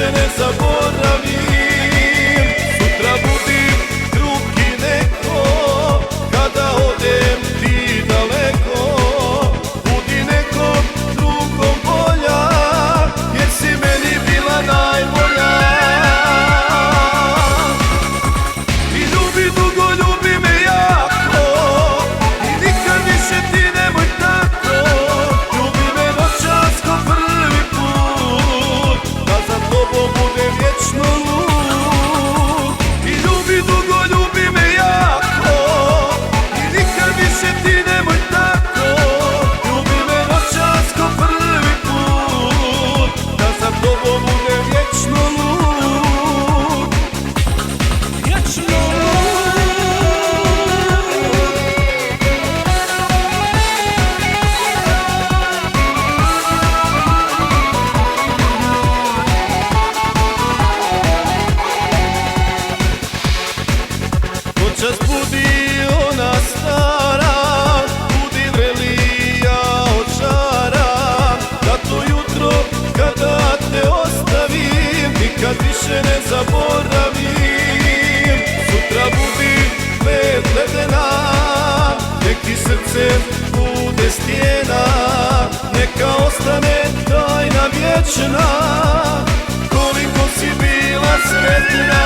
više ne zaboravim. Sutra budim drugi neko, kada odem ti daleko. Budi nekom drugom bolja, jer si meni bila najbolja. I ljubi dugo, ljubi me jako, i nikad više ti nemoj tako. Ljubi me noćas ko prvi put, da za tobom budem vječno lud. I ljubi dugo, ljubi me jako, i nikad više ti nemoj tako. Ljubi me noćas ko prvi put, da za tobom budem vječno lud. Vječno noćas budi ona stara, budi vreli ja očaram, da to jutro kada te ostavim nikad više ne zaboravim. Sutra budi led ledena, nek ti srce bude stijena, neka ostane tajna vječna, koliko si bila sretna.